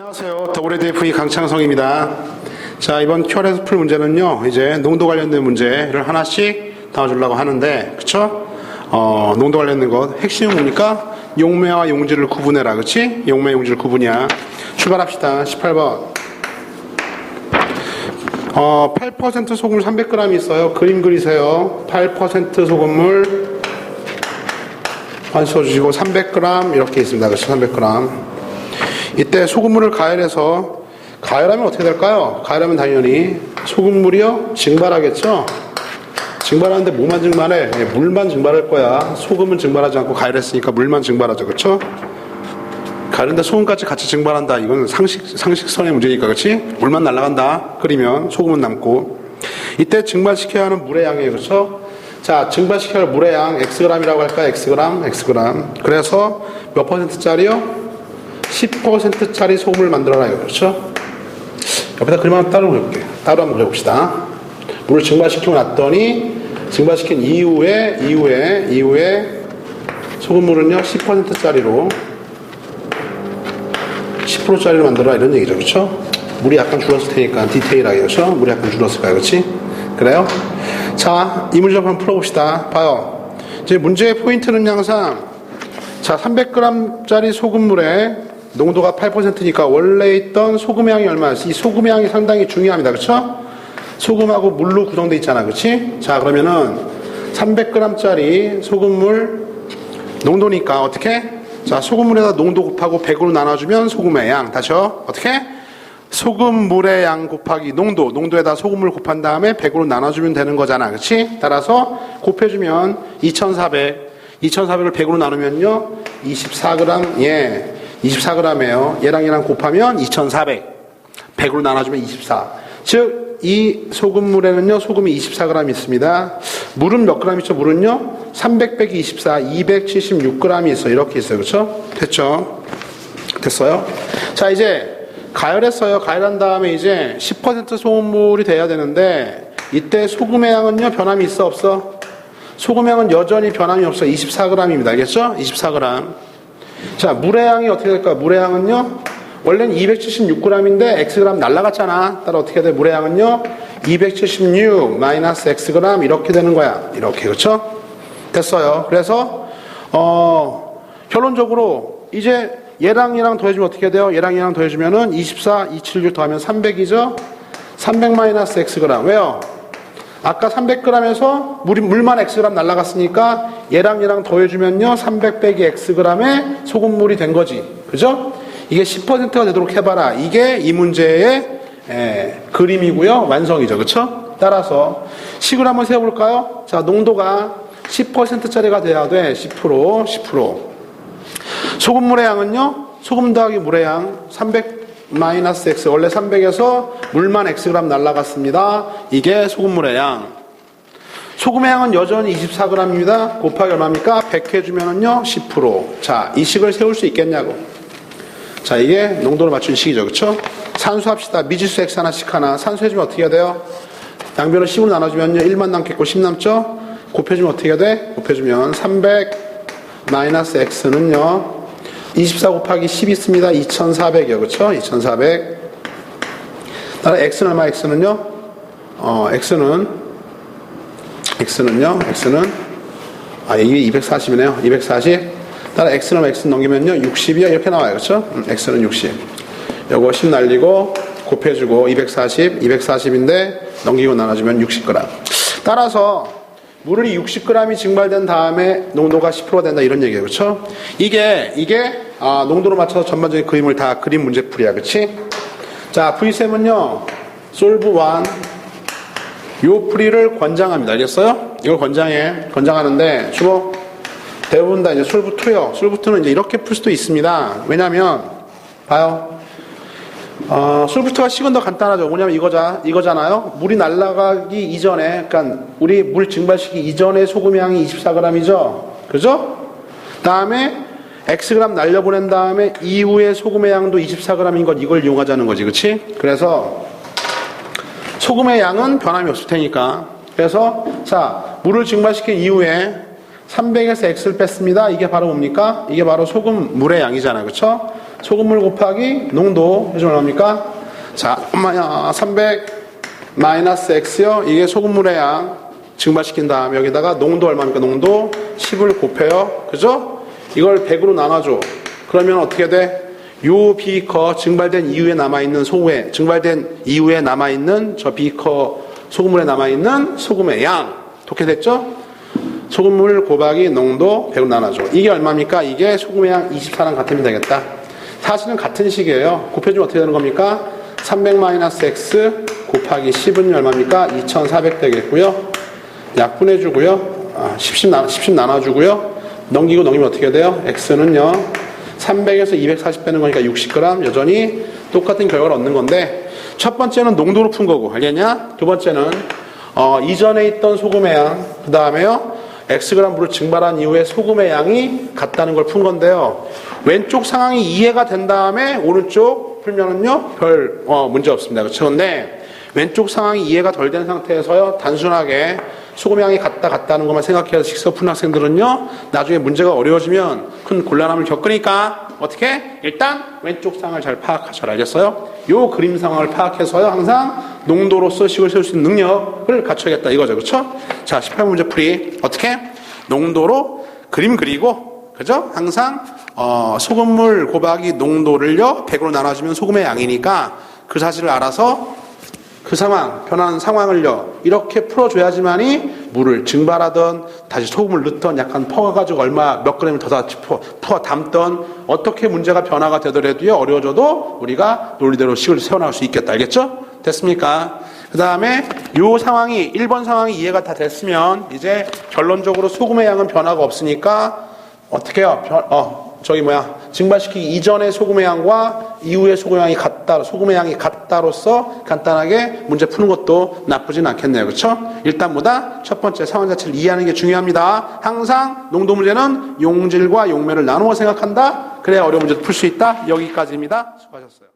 안녕하세요. WDFE 강창성입니다. 자, 이번 QR에서 풀 문제는요, 이제 농도 관련된 문제를 하나씩 담아주려고 하는데, 그쵸? 농도 관련된 것, 핵심은 뭡니까? 용매와 용질을 구분해라, 그치? 용매, 용질 구분이야. 출발합시다. 18번. 8% 소금물 300g 있어요. 그림 그리세요. 8% 소금물 반수주시고 300g 이렇게 있습니다. 그렇죠? 300g. 이때 소금물을 가열해서, 가열하면 어떻게 될까요? 가열하면 당연히 소금물이요? 증발하겠죠? 증발하는데 뭐만 증발해? 물만 증발할 거야. 소금은 증발하지 않고 가열했으니까 물만 증발하죠. 그렇죠? 가열인데 소금까지 같이 증발한다. 이건 상식선의 문제니까, 그렇지? 물만 날아간다. 끓이면 소금은 남고. 이때 증발시켜야 하는 물의 양이에요. 그렇죠? 자, 증발시켜야 할 물의 양 Xg이라고 할까요? Xg. 그래서 몇 퍼센트짜리요? 10%짜리 소금을 만들어놔요. 그렇죠? 옆에다 그림 하나 따로 그려볼게요. 따로 한번 그려봅시다. 물을 증발시키고 났더니 증발시킨 이후에 소금물은요 10%짜리로 10%짜리로 만들어라 이런 얘기죠. 그렇죠? 물이 약간 줄었을 테니까 디테일하게. 그렇죠? 물이 약간 줄었을까요? 그렇지? 그래요? 자, 이 문제 한번 풀어봅시다. 봐요. 이제 문제의 포인트는 항상, 자, 300g짜리 소금물에 농도가 8%니까 원래 있던 소금의 양이 얼마였어? 이 소금의 양이 상당히 중요합니다. 그렇죠? 소금하고 물로 구성되어 있잖아. 그렇지? 자, 그러면은 300g짜리 소금물 농도니까 어떻게? 자, 소금물에다 농도 곱하고 100으로 나눠주면 소금의 양. 다시요. 어떻게? 소금물의 양 곱하기 농도에다 소금물 곱한 다음에 100으로 나눠주면 되는 거잖아. 그렇지? 따라서 곱해주면 2400을 100으로 나누면요 24g. 예, 24g이에요. 얘랑 곱하면 2400. 100으로 나눠주면 24. 즉 이 소금물에는요 소금이 24g 있습니다. 물은 몇 g 있죠? 물은요 300 빼기 24 276g이 있어요. 이렇게 있어요. 그렇죠? 됐죠? 됐어요? 자, 이제 가열했어요. 가열한 다음에 이제 10% 소금물이 돼야 되는데, 이때 소금의 양은요 변함이 있어 없어? 소금의 양은 여전히 변함이 없어. 24g입니다. 알겠죠? 24g. 자, 물의 양이 어떻게 될까요? 물의 양은요 원래는 276g인데 Xg 날라갔잖아. 따라 어떻게 돼? 물의 양은요 276 마이너스 Xg 이렇게 되는 거야. 이렇게. 그렇죠? 됐어요. 그래서 결론적으로 이제 얘랑 더해주면 어떻게 돼요? 얘랑 더해주면은 24, 276 더하면 300이죠? 300 마이너스 Xg. 왜요? 아까 300g에서 물만 Xg 날라갔으니까 얘랑 더해주면요 300 빼기 Xg의 소금물이 된 거지. 그죠? 이게 10%가 되도록 해봐라. 이게 이 문제의 그림이고요. 완성이죠. 그쵸? 따라서 식을 한번 세워볼까요? 자, 농도가 10%짜리가 돼야 돼. 10%. 소금물의 양은요, 소금 더하기 물의 양 300 마이너스 X. 원래 300에서 물만 Xg 날라갔습니다. 이게 소금물의 양. 소금의 양은 여전히 24g입니다. 곱하기 얼마입니까? 100 해주면은요 10%. 자, 이 식을 세울 수 있겠냐고. 자, 이게 농도를 맞춘 식이죠. 그쵸? 산수합시다. 미지수 X 하나씩 하나. 산수해주면 어떻게 해야 돼요? 양변을 10으로 나눠주면요 1만 남겠고 10 남죠? 곱해주면 어떻게 해야 돼? 곱해주면 300 마이너스 X는요 24 곱하기 10 있습니다. 2400이요. 그쵸? 2400. 따라 X는 얼마? X는요 이게 240이네요. 240. 따라 X는 X는 넘기면요 60이요. 이렇게 나와요. 그렇죠? X는 60. 요거 10 날리고 곱해주고 240인데 넘기고 나눠주면 60g. 따라서 물이 60g이 증발된 다음에 농도가 10%가 된다 이런 얘기예요. 그렇죠? 이게 농도로 맞춰서 전반적인 그림을 다 그린 문제풀이야. 그렇지? 자, V7은요 솔브 1 요 풀이를 권장합니다. 알겠어요? 이걸 권장하는데 주로 대부분 다 이제 솔브 2요. 솔브 2는 이제 이렇게 풀 수도 있습니다. 왜냐면 봐요. 솔브 2가 식은 더 간단하죠. 뭐냐면 이거잖아요. 물이 날아가기 이전에, 그러니까 우리 물 증발시키기 이전에 소금의 양이 24g이죠. 그죠? 다음에 Xg 날려보낸 다음에 이후에 소금의 양도 24g인 것, 이걸 이용하자는 거지. 그치? 그래서 소금의 양은 변함이 없을 테니까. 그래서 자, 물을 증발시킨 이후에 300에서 X를 뺐습니다. 이게 바로 뭡니까? 이게 바로 소금 물의 양이잖아요. 그쵸? 소금물 곱하기 농도 해주면 얼마입니까? 자, 엄마야 300 마이너스 x요. 이게 소금물의 양 증발시킨 다음에 여기다가 농도 얼마입니까? 농도 10을 곱해요. 그죠? 이걸 100으로 나눠줘. 그러면 어떻게 돼? 요 비커 증발된 이후에 남아있는 소금에 증발된 이후에 남아있는 저 비커 소금물에 남아있는 소금의 양 독해 됐죠? 소금물 곱하기 농도 100으로 나눠줘. 이게 얼마입니까? 이게 소금의 양 24랑 같으면 되겠다. 사실은 같은 식이에요. 곱해주면 어떻게 되는 겁니까? 300 마이너스 x 곱하기 10은 얼마입니까? 2400 되겠고요. 약분해주고요. 10 나눠주고요. 넘기면 어떻게 돼요? x는요. 300에서 240 빼는 거니까 60g. 여전히 똑같은 결과를 얻는 건데 첫 번째는 농도로 푼 거고 알겠냐? 두 번째는 이전에 있던 소금의 양 그 다음에요. xg 물을 증발한 이후에 소금의 양이 같다는 걸 푼 건데요. 왼쪽 상황이 이해가 된 다음에 오른쪽 풀면은요. 별 문제 없습니다. 그렇죠? 근데 왼쪽 상황이 이해가 덜 된 상태에서요. 단순하게 소금 양이 같다는 것만 생각해서 식서 푸는 학생들은요. 나중에 문제가 어려워지면 큰 곤란함을 겪으니까 어떻게? 일단 왼쪽 상황을 잘 파악하셔라. 알겠어요? 요 그림 상황을 파악해서요. 항상 농도로서 식을 세울 수 있는 능력을 갖춰야겠다. 이거죠. 그렇죠? 자, 18문제 풀이. 어떻게? 농도로 그림 그리고 그죠? 항상 소금물 곱하기 농도를요. 100으로 나눠주면 소금의 양이니까 그 사실을 알아서 그 상황, 변하는 상황을요, 이렇게 풀어줘야지만이 물을 증발하던, 다시 소금을 넣던, 약간 퍼가지고 몇 그램을 더 퍼 담던, 어떻게 문제가 변화가 되더라도요, 어려워져도 우리가 논리대로 식을 세워나갈 수 있겠다. 알겠죠? 됐습니까? 그 다음에 요 상황이, 1번 상황이 이해가 다 됐으면, 이제 결론적으로 소금의 양은 변화가 없으니까, 어떻게 해요? 증발시키기 이전의 소금의 양과 이후의 소금의 양이 같다로서 간단하게 문제 푸는 것도 나쁘진 않겠네요. 그렇죠? 일단 첫 번째 상황 자체를 이해하는 게 중요합니다. 항상 농도 문제는 용질과 용매를 나누어 생각한다. 그래야 어려운 문제도 풀 수 있다. 여기까지입니다. 수고하셨어요.